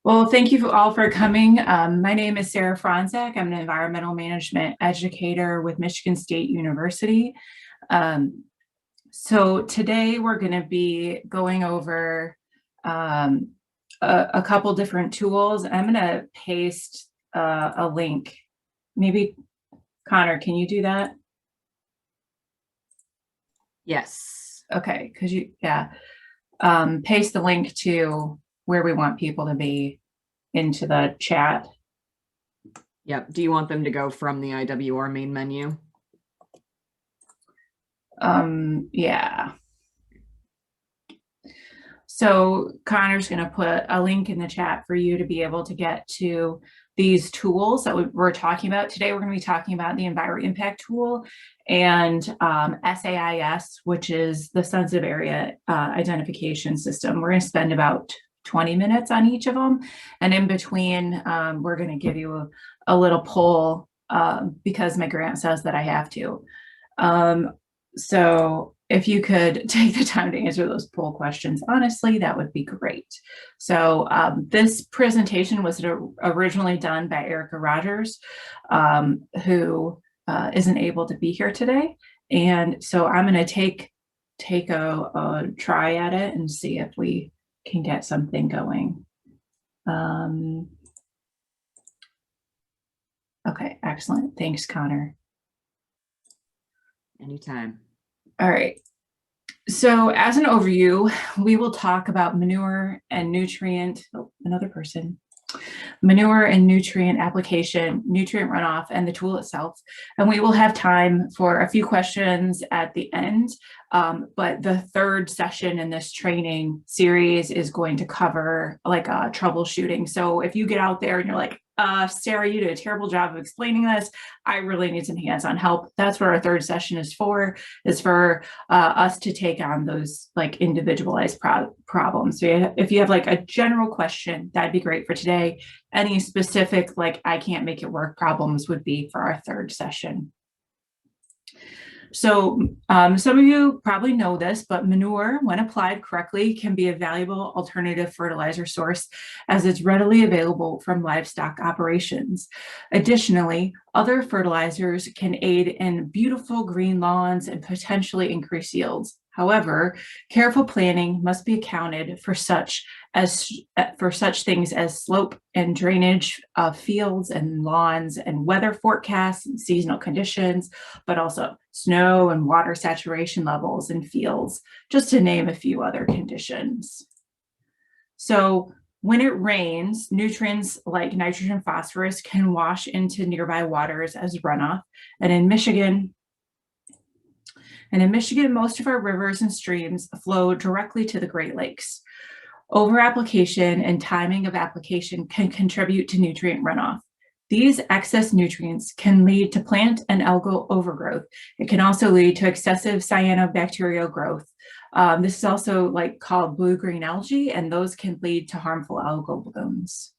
Well, thank you all for coming. My name is Sarah Franzak. I'm an environmental management educator with Michigan State University. So today we're going to be going over a couple different tools. I'm going to paste a link. Maybe, Connor, can you do that? Yes. Okay, because paste the link to where we want people to be into the chat. Yep. Do you want them to go from the IWR main menu? Yeah. So Connor's going to put a link in the chat for you to be able to get to these tools that we're talking about today. We're going to be talking about the EnviroImpact tool and SAIS, which is the sensitive area identification system. We're going to spend about 20 minutes on each of them. And in between, we're going to give you a little poll because my grant says that I have to. So if you could take the time to answer those poll questions, honestly, that would be great. So this presentation was originally done by Erica Rogers, who isn't able to be here today. And so I'm going to take a try at it and see if we can get something going. Okay, excellent. Thanks, Connor. Anytime. All right. So as an overview, we will talk about manure and nutrient, manure and nutrient application, nutrient runoff, and the tool itself. And we will have time for a few questions at the end. But the third session in this training series is going to cover like troubleshooting. So if you get out there and you're like, Sarah, you did a terrible job of explaining this. I really need some hands-on help. That's what our third session is for us to take on those like individualized problems. So if you have like a general question, that'd be great for today. Any specific, like I can't make it work problems would be for our third session. So some of you probably know this, but manure, when applied correctly, can be a valuable alternative fertilizer source as it's readily available from livestock operations. Additionally, other fertilizers can aid in beautiful green lawns and potentially increase yields. However, careful planning must be accounted for such things as slope and drainage of fields and lawns and weather forecasts and seasonal conditions, but also snow and water saturation levels in fields, just to name a few other conditions. So when it rains, nutrients like nitrogen and phosphorus can wash into nearby waters as runoff. And in Michigan, most of our rivers and streams flow directly to the Great Lakes. Over-application and timing of application can contribute to nutrient runoff. These excess nutrients can lead to plant and algal overgrowth. It can also lead to excessive cyanobacterial growth. This is also like called blue-green algae, and those can lead to harmful algal blooms.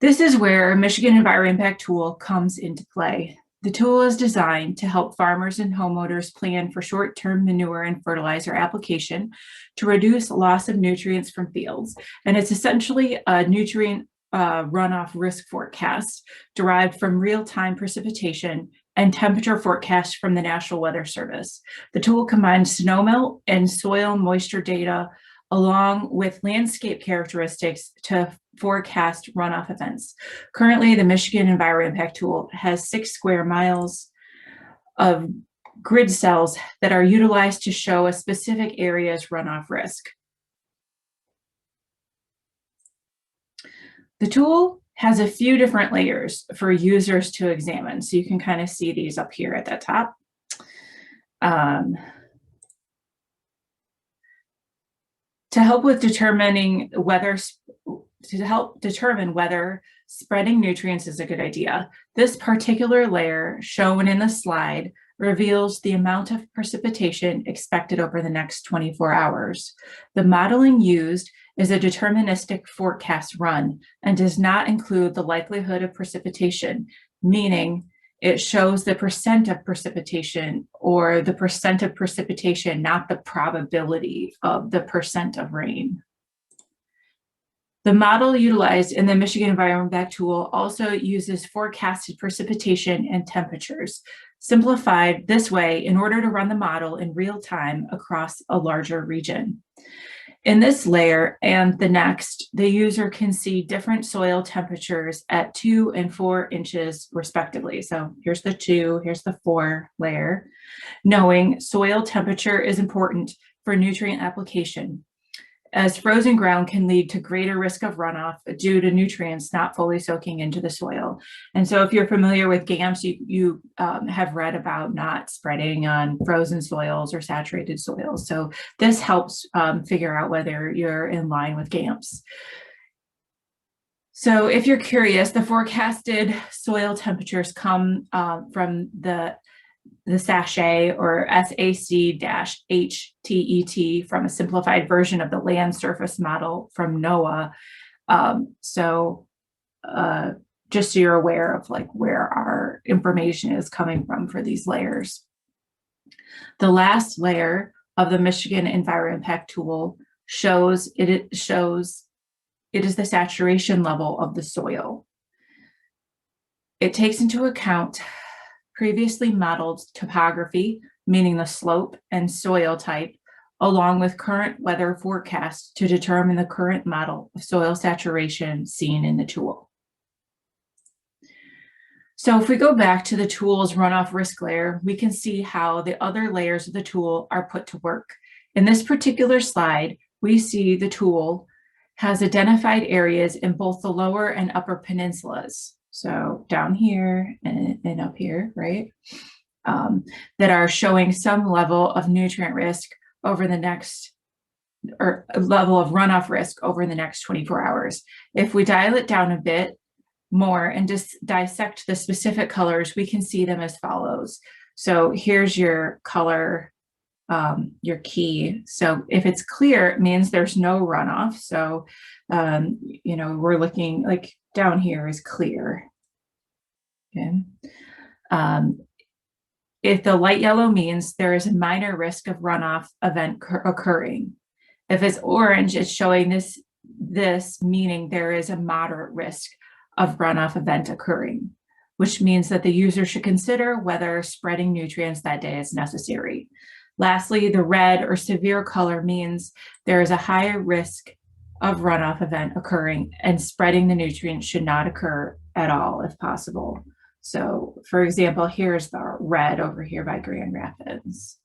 This is where Michigan EnviroImpact tool comes into play. The tool is designed to help farmers and homeowners plan for short-term manure and fertilizer application to reduce loss of nutrients from fields. And it's essentially a nutrient runoff risk forecast derived from real-time precipitation and temperature forecast from the National Weather Service. The tool combines snowmelt and soil moisture data along with landscape characteristics to forecast runoff events. Currently, the Michigan EnviroImpact tool has 6 square miles of grid cells that are utilized to show a specific area's runoff risk. The tool has a few different layers for users to examine. So you can kind of see these up here at the top. To help determine whether spreading nutrients is a good idea. This particular layer shown in the slide reveals the amount of precipitation expected over the next 24 hours. The modeling used is a deterministic forecast run and does not include the likelihood of precipitation, meaning it shows the percent of precipitation or the percent of precipitation, not the probability of the percent of rain. The model utilized in the Michigan EnviroImpact tool also uses forecasted precipitation and temperatures, simplified this way in order to run the model in real time across a larger region. In this layer and the next, the user can see different soil temperatures at 2 and 4 inches respectively. So here's the 2, here's the 4 layer, knowing soil temperature is important for nutrient application, as frozen ground can lead to greater risk of runoff due to nutrients not fully soaking into the soil. And so if you're familiar with GAMS, you have read about not spreading on frozen soils or saturated soils. So this helps figure out whether you're in line with GAMS. So if you're curious, the forecasted soil temperatures come from the sachet or SAC-HTET from a simplified version of the land surface model from NOAA. Just so you're aware of like where our information is coming from for these layers. The last layer of the Michigan EnviroImpact tool shows it is the saturation level of the soil. It takes into account previously modeled topography, meaning the slope and soil type, along with current weather forecasts to determine the current model of soil saturation seen in the tool. So if we go back to the tool's runoff risk layer, we can see how the other layers of the tool are put to work. In this particular slide, we see the tool has identified areas in both the lower and upper peninsulas. So down here and up here, right? That are showing some level of nutrient risk over the next, or a level of runoff risk over the next 24 hours. If we dial it down a bit more and just dissect the specific colors, we can see them as follows. So here's your color, your key. So if it's clear, it means there's no runoff. So, you know, we're looking like down here is clear. Okay. If the light yellow means there is a minor risk of runoff event occurring. If it's orange, it's showing this meaning there is a moderate risk of runoff event occurring, which means that the user should consider whether spreading nutrients that day is necessary. Lastly, the red or severe color means there is a higher risk of runoff event occurring and spreading the nutrients should not occur at all if possible. So for example, here's the red over here by Grand Rapids.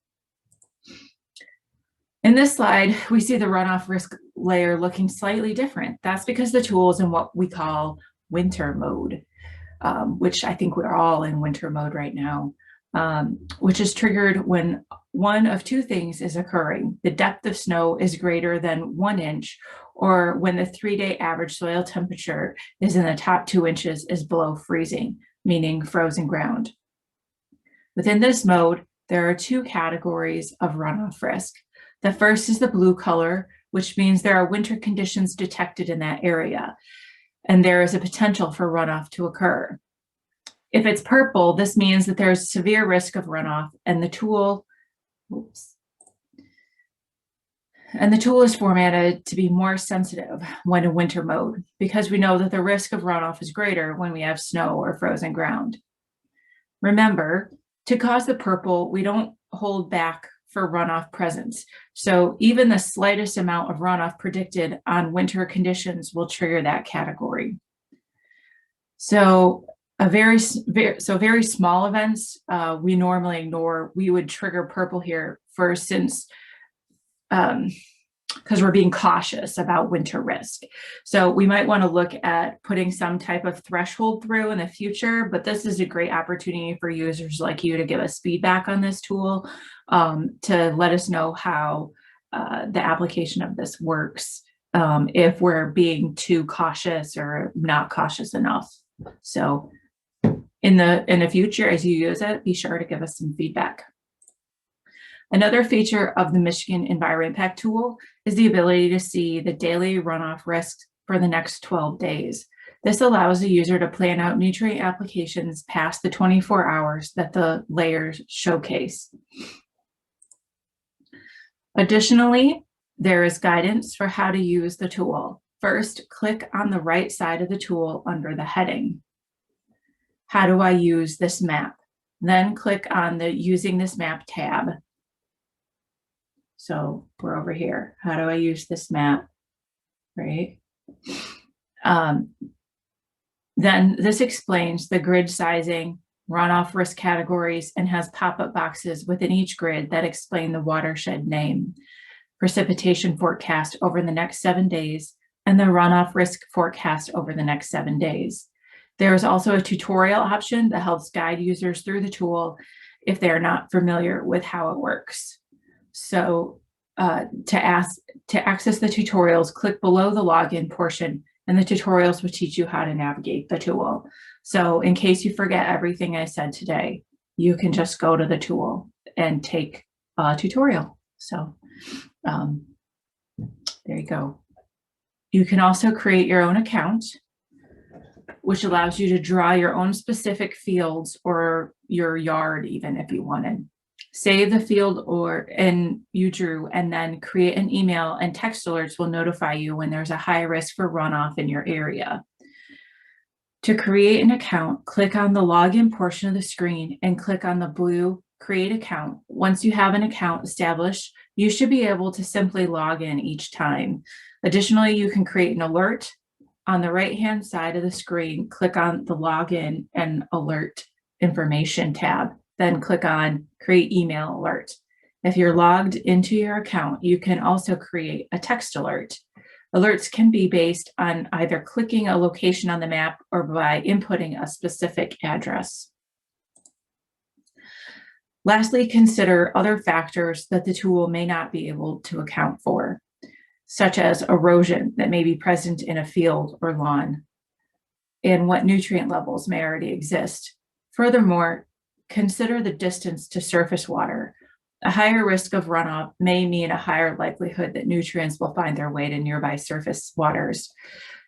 In this slide, we see the runoff risk layer looking slightly different. That's because the tool is in what we call winter mode, which I think we're all in winter mode right now, which is triggered when one of two things is occurring. The depth of snow is greater than 1 inch, or when the 3-day average soil temperature is in the top 2 inches is below freezing, meaning frozen ground. Within this mode, there are two categories of runoff risk. The first is the blue color, which means there are winter conditions detected in that area, and there is a potential for runoff to occur. If it's purple, this means that there's severe risk of runoff, and the tool, is formatted to be more sensitive when in winter mode, because we know that the risk of runoff is greater when we have snow or frozen ground. Remember, to cause the purple, we don't hold back for runoff presence. So even the slightest amount of runoff predicted on winter conditions will trigger that category. So very small events we normally ignore. We would trigger purple here because we're being cautious about winter risk. So we might want to look at putting some type of threshold through in the future, but this is a great opportunity for users like you to give us feedback on this tool, to let us know how the application of this works, if we're being too cautious or not cautious enough. So in the future, as you use it, be sure to give us some feedback. Another feature of the Michigan EnviroImpact tool is the ability to see the daily runoff risks for the next 12 days. This allows the user to plan out nutrient applications past the 24 hours that the layers showcase. Additionally, there is guidance for how to use the tool. First, click on the right side of the tool under the heading. How do I use this map? Then click on the Using this map tab. So we're over here. How do I use this map? Right. Then this explains the grid sizing, runoff risk categories, and has pop-up boxes within each grid that explain the watershed name, precipitation forecast over the next 7 days, and the runoff risk forecast over the next 7 days. There is also a tutorial option that helps guide users through the tool if they're not familiar with how it works. So to access the tutorials, click below the login portion, and the tutorials will teach you how to navigate the tool. So in case you forget everything I said today, you can just go to the tool and take a tutorial. So there you go. You can also create your own account, which allows you to draw your own specific fields or your yard, even if you wanted. Save the field you drew, and then create an email, and text alerts will notify you when there's a high risk for runoff in your area. To create an account, click on the login portion of the screen and click on the blue Create Account. Once you have an account established, you should be able to simply log in each time. Additionally, you can create an alert. On the right-hand side of the screen, click on the Login and Alert Information tab, then click on Create Email Alert. If you're logged into your account, you can also create a text alert. Alerts can be based on either clicking a location on the map or by inputting a specific address. Lastly, consider other factors that the tool may not be able to account for, such as erosion that may be present in a field or lawn, and what nutrient levels may already exist. Furthermore, consider the distance to surface water. A higher risk of runoff may mean a higher likelihood that nutrients will find their way to nearby surface waters.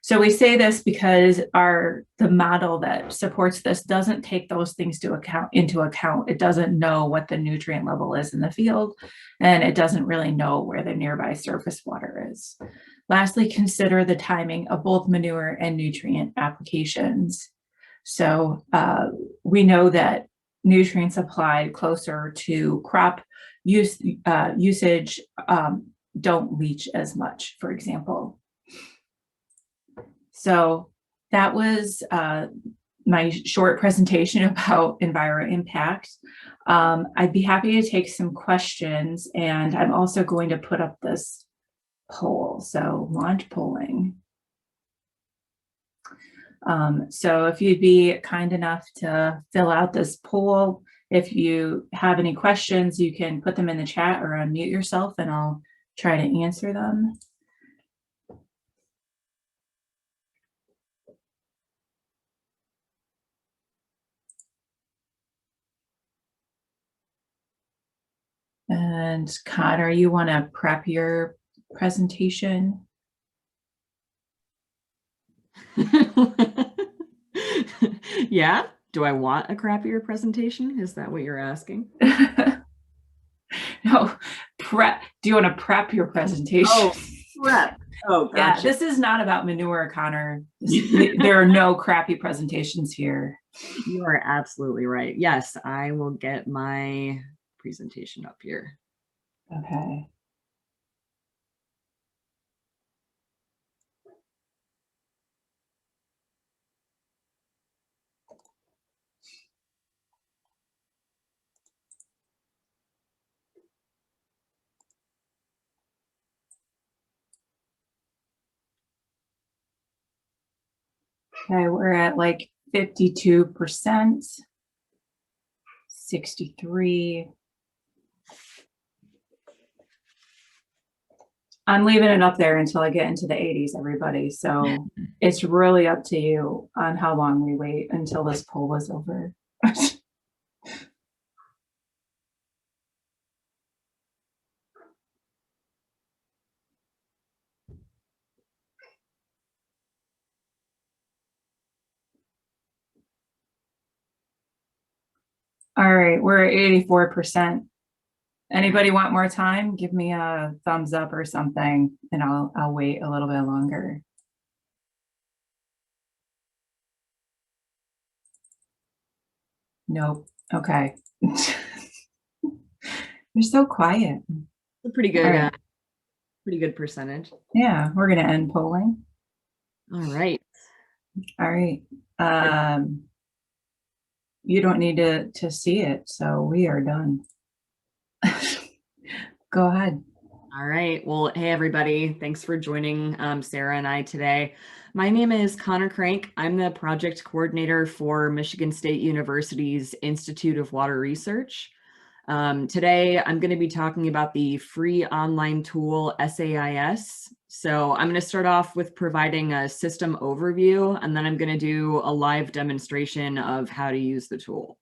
So we say this because the model that supports this doesn't take those things into account. It doesn't know what the nutrient level is in the field, and it doesn't really know where the nearby surface water is. Lastly, consider the timing of both manure and nutrient applications. So we know that nutrients applied closer to crop usage don't leach as much, for example. So that was my short presentation about EnviroImpact. I'd be happy to take some questions, and I'm also going to put up this poll. So launch polling. So if you'd be kind enough to fill out this poll, if you have any questions, you can put them in the chat or unmute yourself and I'll try to answer them. And Connor, you want to prep your presentation? Yeah. Do I want a crappier presentation? Is that what you're asking? No, prep. Do you want to prep your presentation? Oh, prep. Oh, gotcha. Yeah, this is not about manure, Connor. There are no crappy presentations here. You are absolutely right. Yes, I will get my presentation up here. Okay. Okay, we're at like 52%, 63. I'm leaving it up there until I get into the 80s, everybody. So it's really up to you on how long we wait until this poll is over. All right, we're at 84%. Anybody want more time? Give me a thumbs up or something, and I'll wait a little bit longer. Nope. Okay. You're so quiet. A pretty All good, right. percentage. Yeah, we're going to end polling. All right. All right. You don't need to see it, so we are done. Go ahead. All right. Well, hey, everybody. Thanks for joining Sarah and I today. My name is Connor Crank. I'm the project coordinator for Michigan State University's Institute of Water Research. Today, I'm going to be talking about the free online tool SAIS. So I'm going to start off with providing a system overview, and then I'm going to do a live demonstration of how to use the tool.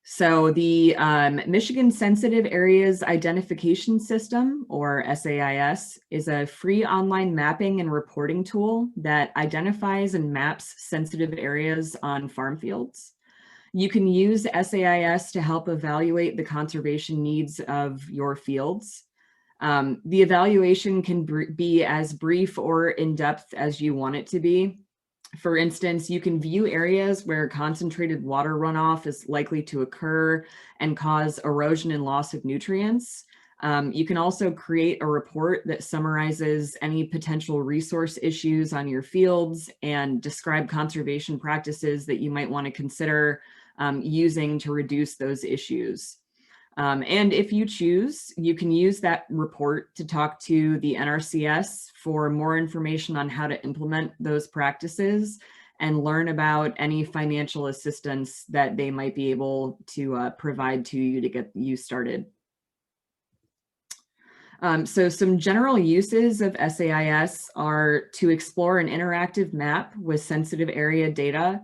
So the Michigan Sensitive Areas Identification System, or SAIS, is a free online mapping and reporting tool that identifies and maps sensitive areas on farm fields. You can use SAIS to help evaluate the conservation needs of your fields. The evaluation can be as brief or in-depth as you want it to be. For instance, you can view areas where concentrated water runoff is likely to occur and cause erosion and loss of nutrients. You can also create a report that summarizes any potential resource issues on your fields and describe conservation practices that you might want to consider using to reduce those issues. And if you choose, you can use that report to talk to the NRCS for more information on how to implement those practices and learn about any financial assistance that they might be able to provide to you to get you started. So some general uses of SAIS are to explore an interactive map with sensitive area data,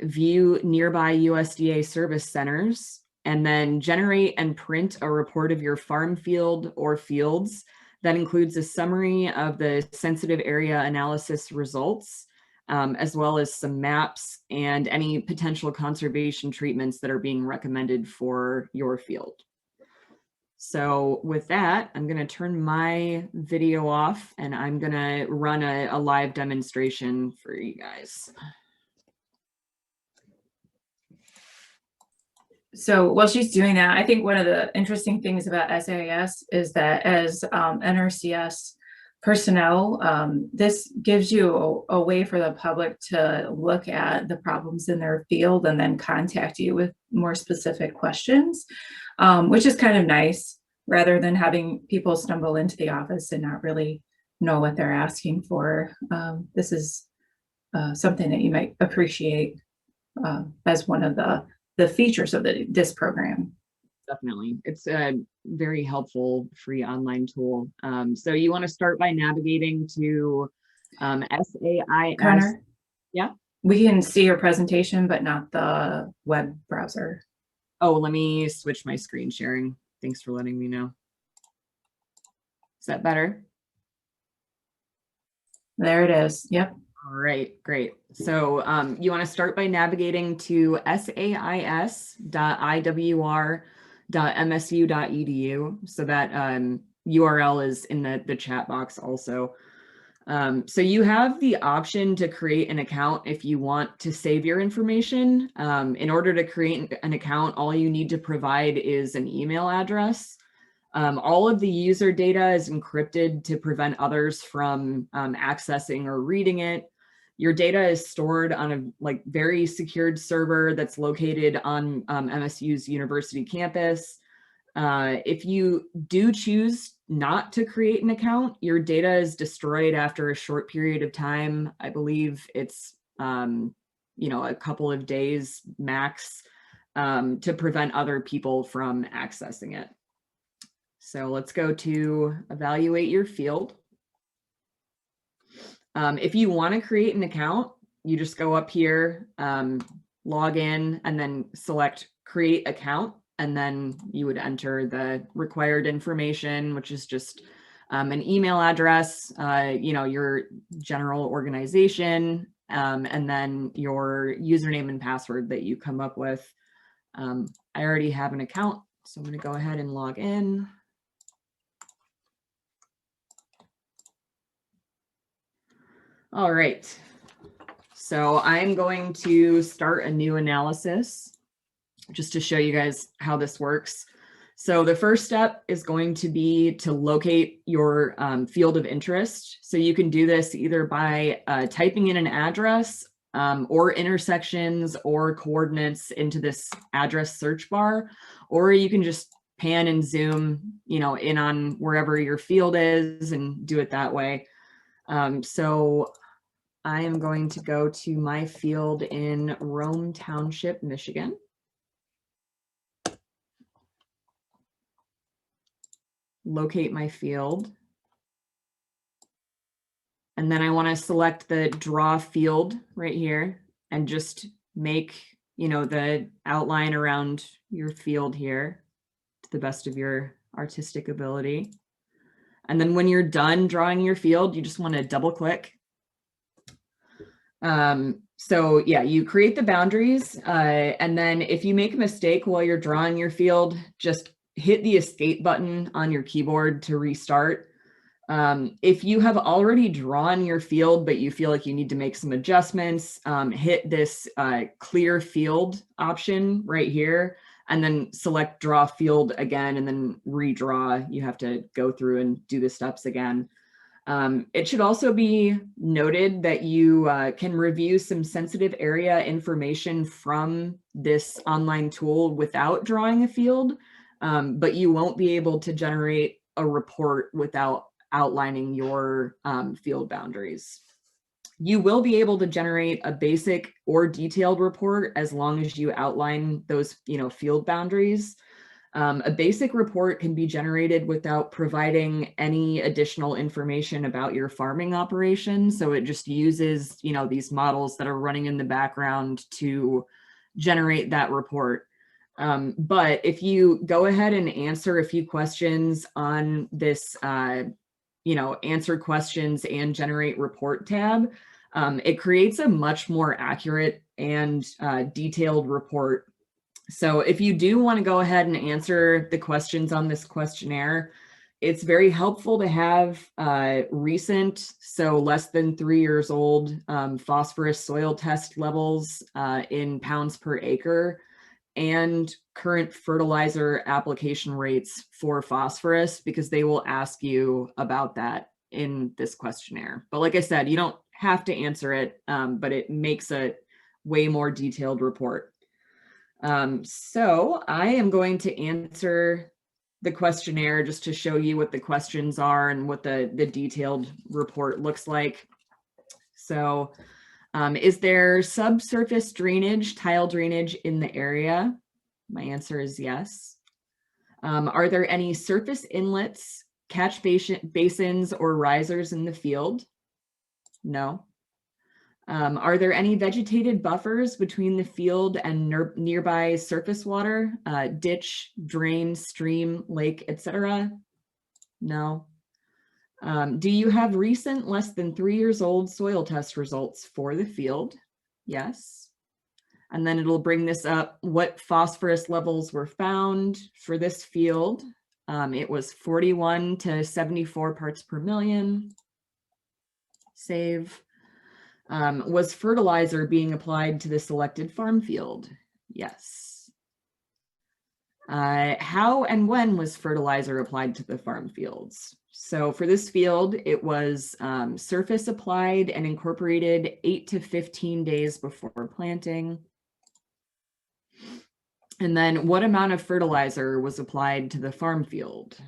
view nearby USDA service centers, and then generate and print a report of your farm field or fields that includes a summary of the sensitive area analysis results, as well as some maps and any potential conservation treatments that are being recommended for your field. So with that, I'm going to turn my video off and I'm going to run a live demonstration for you guys. So while she's doing that, I think one of the interesting things about SAIS is that as NRCS personnel, this gives you a way for the public to look at the problems in their field and then contact you with more specific questions, which is kind of nice, rather than having people stumble into the office and not really know what they're asking for. This is something that you might appreciate as one of the features of this program. Definitely. It's a very helpful free online tool. So you want to start by navigating to SAIS. Connor? Yeah. We can see your presentation, but not the web browser. Oh, let me switch my screen sharing. Thanks for letting me know. Is that better? There it is. Yep. All right, great. So you want to start by navigating to sais.iwr.msu.edu. So that URL is in the chat box also. So you have the option to create an account if you want to save your information. In order to create an account, all you need to provide is an email address. All of the user data is encrypted to prevent others from accessing or reading it. Your data is stored on a very secured server that's located on MSU's university campus. If you do choose not to create an account, your data is destroyed after a short period of time. I believe it's a couple of days max, to prevent other people from accessing it. So let's go to evaluate your field. If you want to create an account, you just go up here, log in, and then select create account. And then you would enter the required information, which is just an email address, your general organization, and then your username and password that you come up with. I already have an account, so I'm going to go ahead and log in. All right. So I'm going to start a new analysis just to show you guys how this works. So the first step is going to be to locate your field of interest. So you can do this either by typing in an address or intersections or coordinates into this address search bar, or you can just pan and zoom, in on wherever your field is and do it that way. So I am going to go to my field in Rome Township, Michigan. Locate my field. And then I want to select the draw field right here and just make, the outline around your field here to the best of your artistic ability. And then when you're done drawing your field, you just want to double click. So yeah, you create the boundaries. And then if you make a mistake while you're drawing your field, just hit the escape button on your keyboard to restart. If you have already drawn your field, but you feel like you need to make some adjustments, hit this clear field option right here, and then select draw field again, and then redraw. You have to go through and do the steps again. It should also be noted that you can review some sensitive area information from this online tool without drawing a field, but you won't be able to generate a report without outlining your field boundaries. You will be able to generate a basic or detailed report as long as you outline those, field boundaries. A basic report can be generated without providing any additional information about your farming operation. So it just uses, these models that are running in the background to generate that report. But if you go ahead and answer a few questions on this, answer questions and generate report tab, it creates a much more accurate and detailed report. So if you do want to go ahead and answer the questions on this questionnaire, it's very helpful to have recent, so less than 3 years old, phosphorus soil test levels in pounds per acre, and current fertilizer application rates for phosphorus, because they will ask you about that in this questionnaire. But like I said, you don't have to answer it, but it makes a way more detailed report. So I am going to answer the questionnaire just to show you what the questions are and what the detailed report looks like. So is there subsurface drainage, tile drainage in the area? My answer is yes. Are there any surface inlets, catch basins, or risers in the field? No. Are there any vegetated buffers between the field and nearby surface water, ditch, drain, stream, lake, etc.? No. Do you have recent less than 3 years old soil test results for the field? Yes. And then it'll bring this up. What phosphorus levels were found for this field? It was 41 to 74 parts per million. Save. Was fertilizer being applied to the selected farm field? Yes. How and when was fertilizer applied to the farm fields? So for this field, it was surface applied and incorporated 8 to 15 days before planting. And then what amount of fertilizer was applied to the farm field?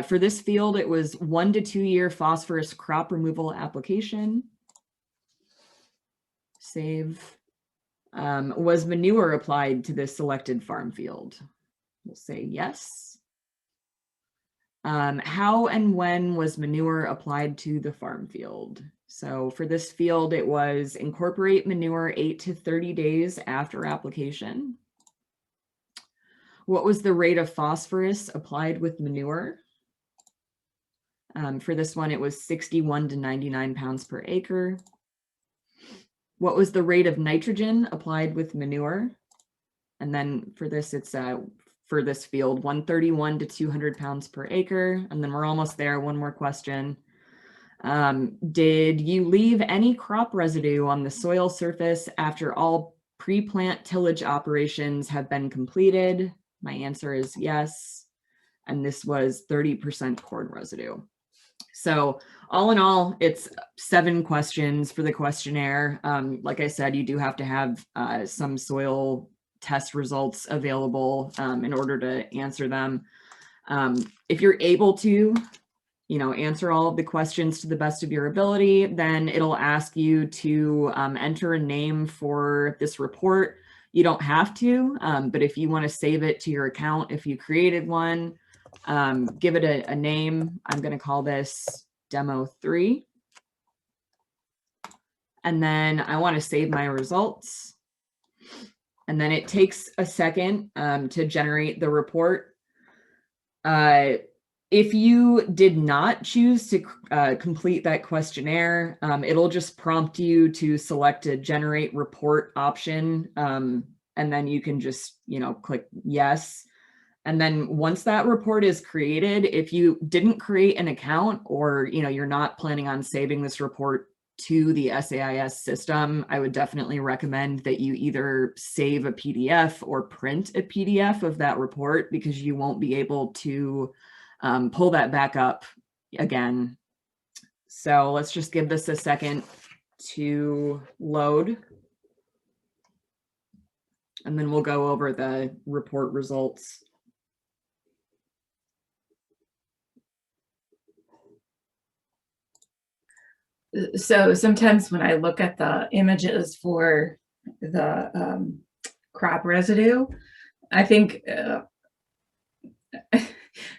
For this field, it was 1 to 2 year phosphorus crop removal application. Save. Was manure applied to this selected farm field? We'll say yes. How and when was manure applied to the farm field? So for this field, it was incorporate manure 8 to 30 days after application. What was the rate of phosphorus applied with manure? For this one, it was 61 to 99 pounds per acre. What was the rate of nitrogen applied with manure? And then for this, it's for this field, 131 to 200 pounds per acre. And then we're almost there, one more question. Did you leave any crop residue on the soil surface after all pre-plant tillage operations have been completed? My answer is yes. And this was 30% corn residue. So all in all, it's 7 questions for the questionnaire. Like I said, you do have to have some soil test results available in order to answer them. If you're able to, answer all of the questions to the best of your ability, then it'll ask you to enter a name for this report. You don't have to, but if you want to save it to your account, if you created one, give it a name. I'm going to call this Demo 3. And then I want to save my results. And then it takes a second to generate the report. If you did not choose to complete that questionnaire, it'll just prompt you to select a generate report option. And then you can just, click yes. And then once that report is created, if you didn't create an account or, you're not planning on saving this report to the SAIS system, I would definitely recommend that you either save a PDF or print a PDF of that report, because you won't be able to pull that back up again. So let's just give this a second to load. And then we'll go over the report results. So sometimes when I look at the images for the crop residue, I think,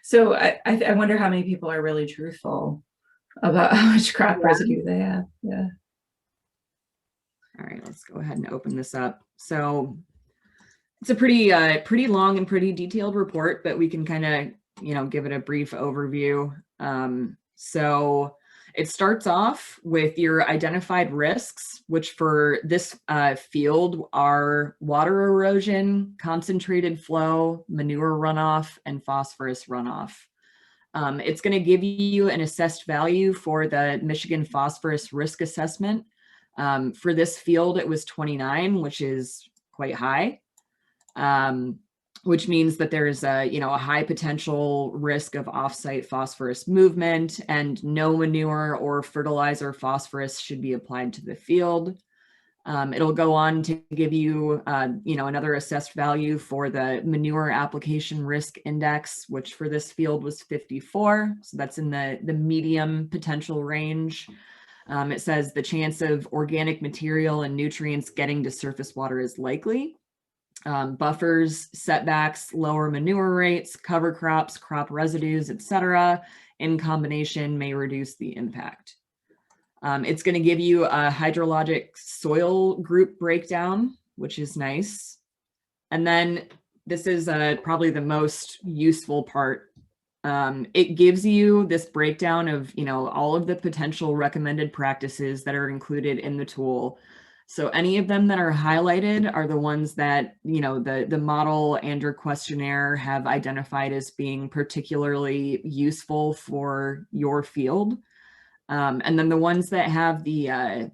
so I wonder how many people are really truthful about how much crop residue they have. Yeah. All right, let's go ahead and open this up. So it's a pretty long and pretty detailed report, but we can kind of, give it a brief overview. So it starts off with your identified risks, which for this field are water erosion, concentrated flow, manure runoff, and phosphorus runoff. It's going to give you an assessed value for the Michigan Phosphorus Risk Assessment. For this field, it was 29, which is quite high. Which means that there's a high potential risk of offsite phosphorus movement, and no manure or fertilizer phosphorus should be applied to the field. It'll go on to give you, another assessed value for the manure application risk index, which for this field was 54. So that's in the medium potential range. It says the chance of organic material and nutrients getting to surface water is likely. Buffers, setbacks, lower manure rates, cover crops, crop residues, etc., in combination may reduce the impact. It's going to give you a hydrologic soil group breakdown, which is nice. And then this is probably the most useful part. It gives you this breakdown of, all of the potential recommended practices that are included in the tool. So any of them that are highlighted are the ones that, the model and your questionnaire have identified as being particularly useful for your field. And then the ones that have the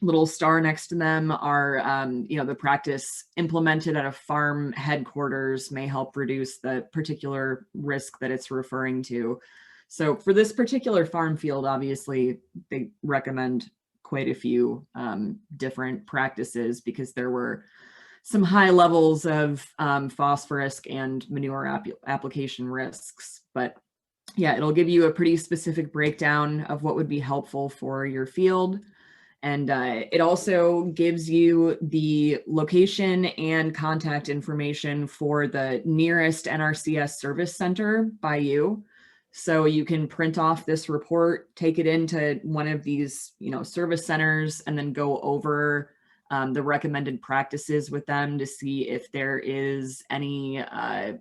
little star next to them are, the practice implemented at a farm headquarters may help reduce the particular risk that it's referring to. So for this particular farm field, obviously, they recommend quite a few different practices because there were some high levels of phosphorus and manure application risks. But yeah, it'll give you a pretty specific breakdown of what would be helpful for your field. And it also gives you the location and contact information for the nearest NRCS service center by you. So you can print off this report, take it into one of these, service centers, and then go over the recommended practices with them to see if there is any,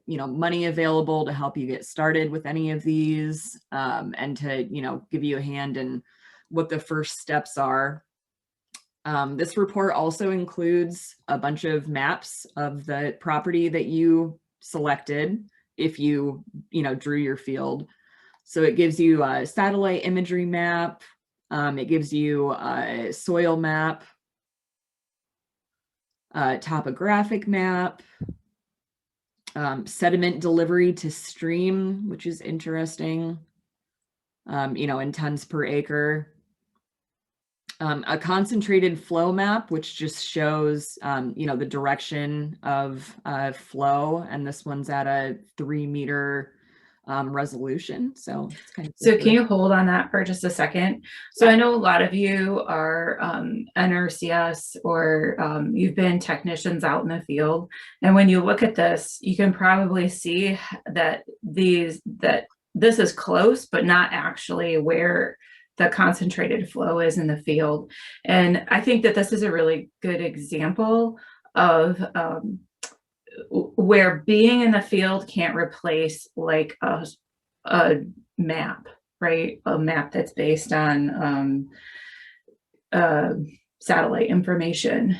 money available to help you get started with any of these, and to, give you a hand in what the first steps are. This report also includes a bunch of maps of the property that you selected if you, drew your field. So it gives you a satellite imagery map. It gives you a soil map, topographic map, sediment delivery to stream, which is interesting, in tons per acre. A concentrated flow map, which just shows, the direction of flow. And this one's at a 3-meter resolution. So it's kind of So can you hold on that for just a second? So I know a lot of you are NRCS or you've been technicians out in the field. And when you look at this, you can probably see that this is close, but not actually where the concentrated flow is in the field. And I think that this is a really good example of where being in the field can't replace like a map, right? A map that's based on satellite information.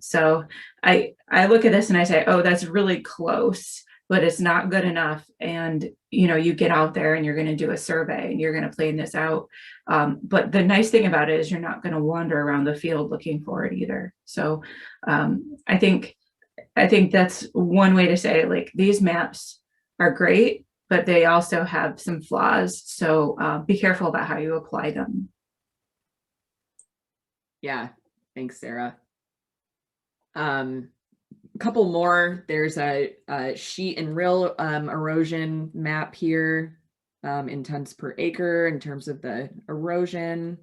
So I look at this and I say, oh, that's really close, but it's not good enough. And you get out there and you're going to do a survey and you're going to plan this out. But the nice thing about it is you're not going to wander around the field looking for it either. So I think that's one way to say, like, these maps are great, but they also have some flaws. So be careful about how you apply them. Yeah, thanks, Sarah. A couple more. There's a sheet and rill erosion map here in tons per acre in terms of the erosion.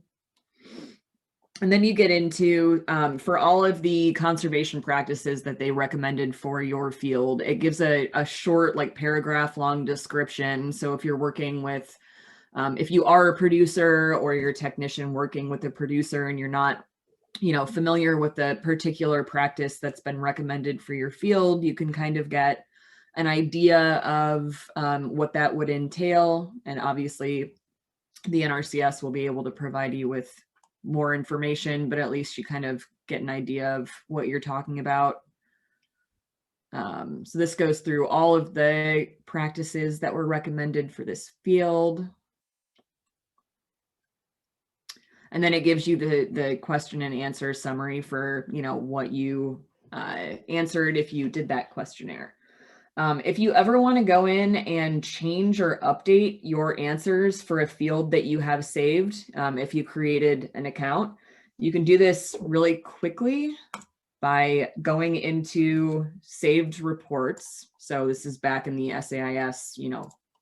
And then you get into, for all of the conservation practices that they recommended for your field, it gives a short, like, paragraph long description. So if you're working with, if you are a producer or you're a technician working with a producer and you're not, familiar with the particular practice that's been recommended for your field, you can kind of get an idea of what that would entail. And obviously the NRCS will be able to provide you with more information, but at least you kind of get an idea of what you're talking about. So this goes through all of the practices that were recommended for this field. And then it gives you the question and answer summary for, what you answered if you did that questionnaire. If you ever want to go in and change or update your answers for a field that you have saved, if you created an account, you can do this really quickly by going into saved reports. So this is back in the SAIS,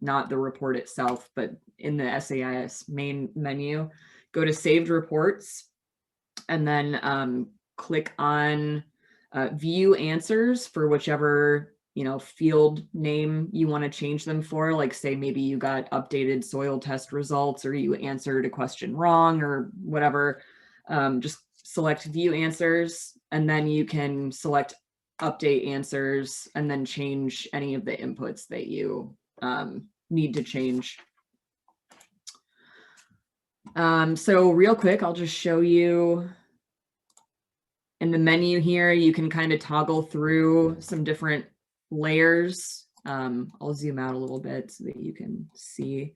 not the report itself, but in the SAIS main menu, go to saved reports and then click on view answers for whichever field name you want to change them for. Like, say maybe you got updated soil test results or you answered a question wrong or whatever. Just select view answers and then you can select update answers and then change any of the inputs that you need to change. So real quick, I'll just show you in the menu here, you can kind of toggle through some different layers. I'll zoom out a little bit so that you can see.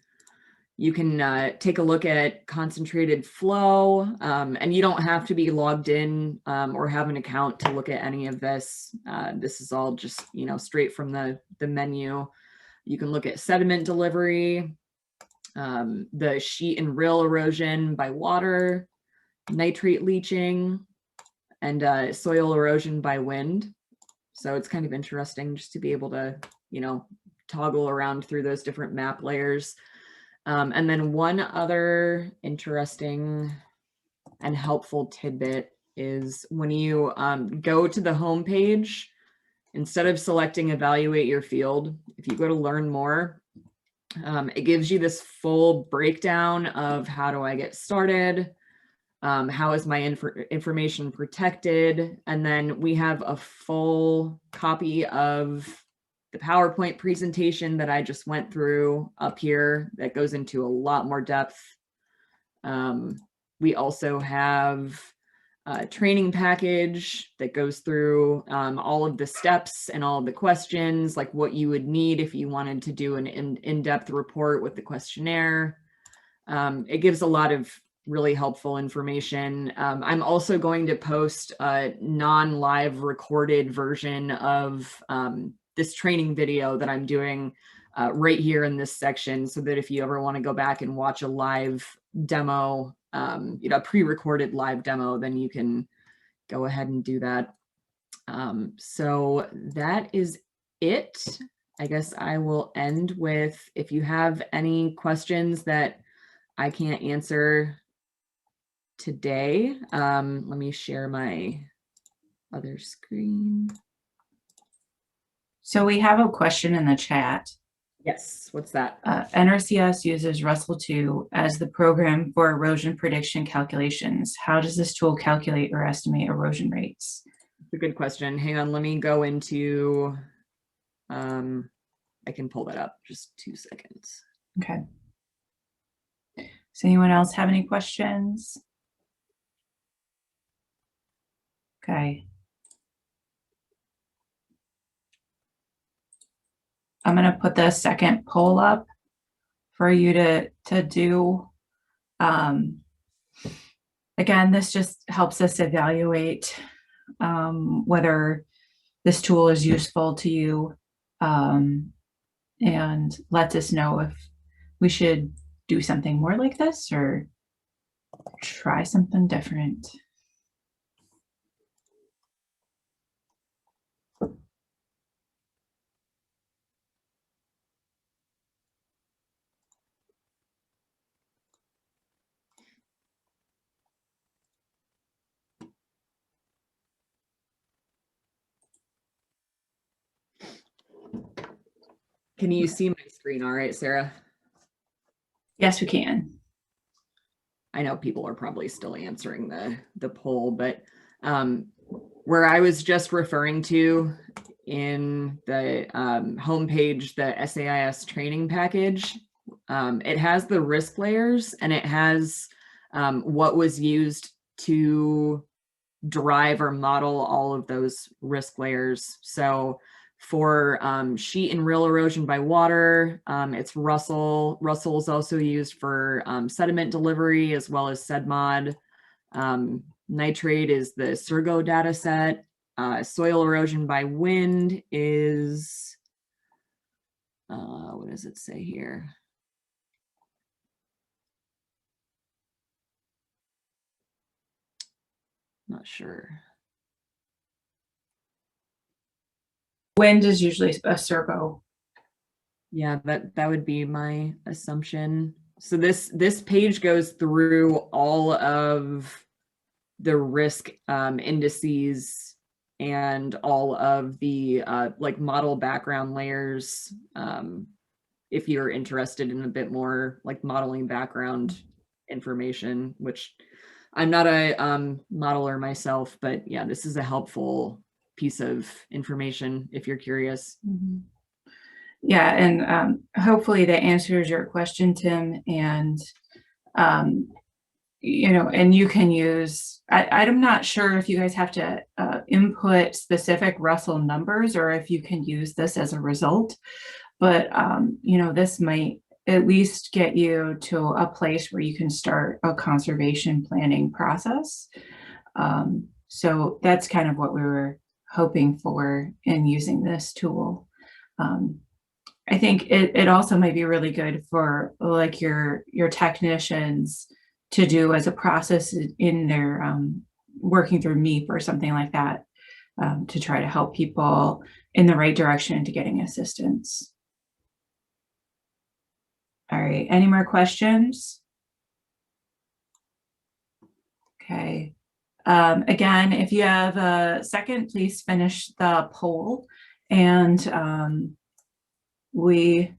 You can take a look at concentrated flow, and you don't have to be logged in or have an account to look at any of this. This is all just, straight from the menu. You can look at sediment delivery, the sheet and rill erosion by water, nitrate leaching, and soil erosion by wind. So it's kind of interesting just to be able to, toggle around through those different map layers. And then one other interesting and helpful tidbit is when you go to the home page, instead of selecting evaluate your field, if you go to learn more, it gives you this full breakdown of how do I get started, how is my information protected, and then we have a full copy of the PowerPoint presentation that I just went through up here that goes into a lot more depth. We also have training package that goes through all of the steps and all of the questions, like what you would need if you wanted to do an in-depth report with the questionnaire. It gives a lot of really helpful information. I'm also going to post a non-live recorded version of this training video that I'm doing right here in this section, so that if you ever want to go back and watch a live demo, a pre-recorded live demo, then you can go ahead and do that. So that is it. I guess I will end with, if you have any questions that I can't answer today, let me share my other screen. So we have a question in the chat. Yes, what's that? NRCS uses Russell 2 as the program for erosion prediction calculations. How does this tool calculate or estimate erosion rates? It's a good question. Hang on, let me go into, I can pull that up, just 2 seconds. Okay. Does anyone else have any questions? Okay. I'm going to put the second poll up for you to do. Again, this just helps us evaluate whether this tool is useful to you, and lets us know if we should do something more like this or try something different. Can you see my screen all right, Sarah? Yes, we can. I know people are probably still answering the poll, but where I was just referring to in the homepage, the SAIS training package, it has the risk layers, and it has what was used to derive or model all of those risk layers. So for sheet and rill erosion by water, it's Russell. Russell is also used for sediment delivery as well as SEDMOD. Nitrate is the Surgo data set. Soil erosion by wind is, what does it say here? Not sure. Wind is usually a Surgo. Yeah, that would be my assumption. So this page goes through all of the risk indices and all of the like model background layers. If you're interested in a bit more like modeling background information, which I'm not a modeler myself, but yeah, this is a helpful piece of information if you're curious. Mm-hmm. Yeah, and hopefully that answers your question, Tim. And and you can use, I'm not sure if you guys have to input specific Russell numbers or if you can use this as a result, but this might at least get you to a place where you can start a conservation planning process. So that's kind of what we were hoping for in using this tool. I think it also might be really good for like your technicians to do as a process in their working through MEP or something like that, to try to help people in the right direction to getting assistance. All right, any more questions? Okay. Again, if you have a second, please finish the poll, and we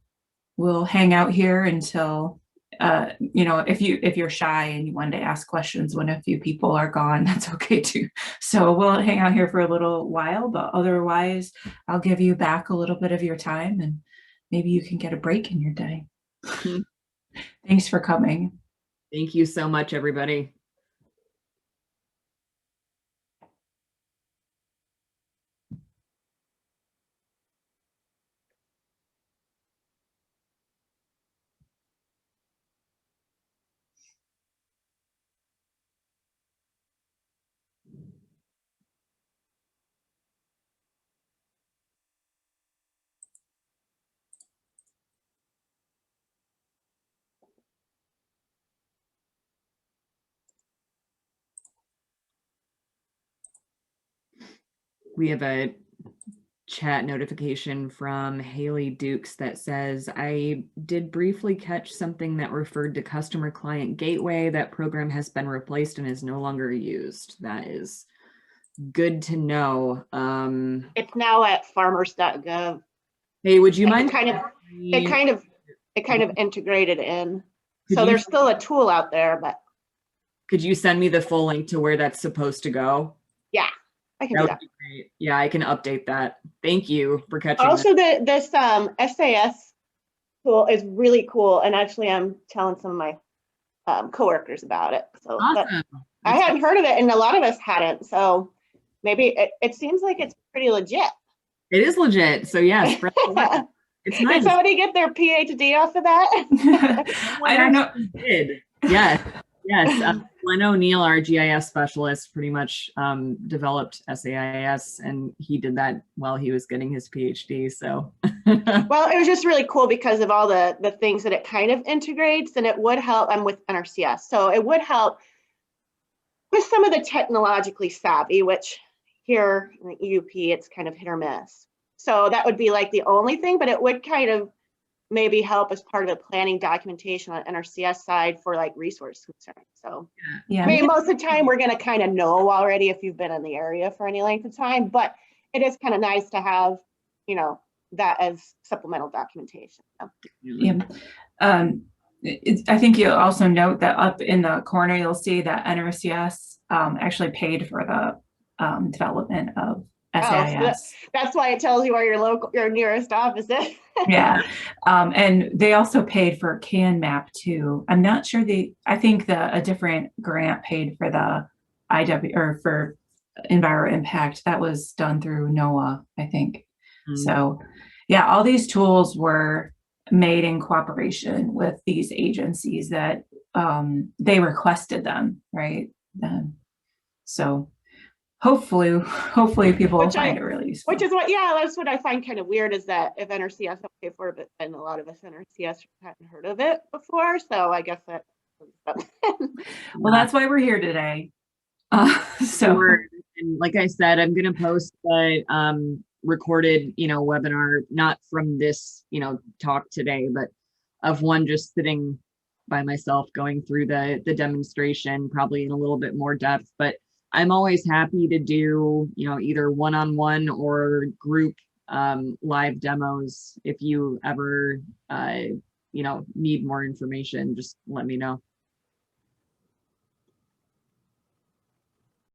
will hang out here until, if you're shy and you wanted to ask questions when a few people are gone, that's okay too. So we'll hang out here for a little while, but otherwise I'll give you back a little bit of your time and maybe you can get a break in your day. Thanks for coming. Thank you so much, everybody. We have a chat notification from Haley Dukes that says, I did briefly catch something that referred to customer client gateway. That program has been replaced and is no longer used. That is good to know. It's now at farmers.gov. Hey, would you It mind? kind of integrated in. Could So you- there's still a tool out there, but Could you send me the full link to where that's supposed to go? yeah, I can That do would that. be great. Yeah, I can update that. Thank you for catching that. Also, this SAIS tool is really cool, and actually, I'm telling some of my coworkers about it. So Awesome. I hadn't heard of it, and a lot of us hadn't. So maybe it seems like it's pretty legit. It is legit. So yeah, spread the word. It's nice. Did somebody get their PhD off of that? I don't know. Did. Yes. Yes. Glenn O'Neill, our GIS specialist, pretty much developed SAIS, and he did that while he was getting his PhD. So Well, it was just really cool because of all the things that it kind of integrates, and it would help. I'm with NRCS, so it would help with some of the technologically savvy, which here in the EUP, it's kind of hit or miss. So that would be like the only thing, but it would kind of maybe help as part of the planning documentation on NRCS side for like resource concerns. So Yeah. I mean, most of the time we're going to kind of know already if you've been in the area for any length of time, but it is kind of nice to have, you know, that as supplemental documentation. So. Yeah. I think you'll also note that up in the corner, you'll see that NRCS actually paid for the development of SAIS. So that's why it tells you where your nearest office is. Yeah. And they also paid for CanMap too. I'm not sure I think a different grant paid for the IW or for EnviroImpact. That was done through NOAA, I think. So yeah, all these tools were made in cooperation with these agencies that they requested them, right? So hopefully people will find it really useful. Which is that's what I find kind of weird is that if NRCS don't pay for it, but and a lot of us NRCS hadn't heard of it before. So I guess that. Well, that's why we're here today. And like I said, I'm going to post the recorded, webinar, not from this, talk today, but of one just sitting by myself going through the demonstration, probably in a little bit more depth. But I'm always happy to do, either one-on-one or group live demos. If you ever, need more information, just let me know.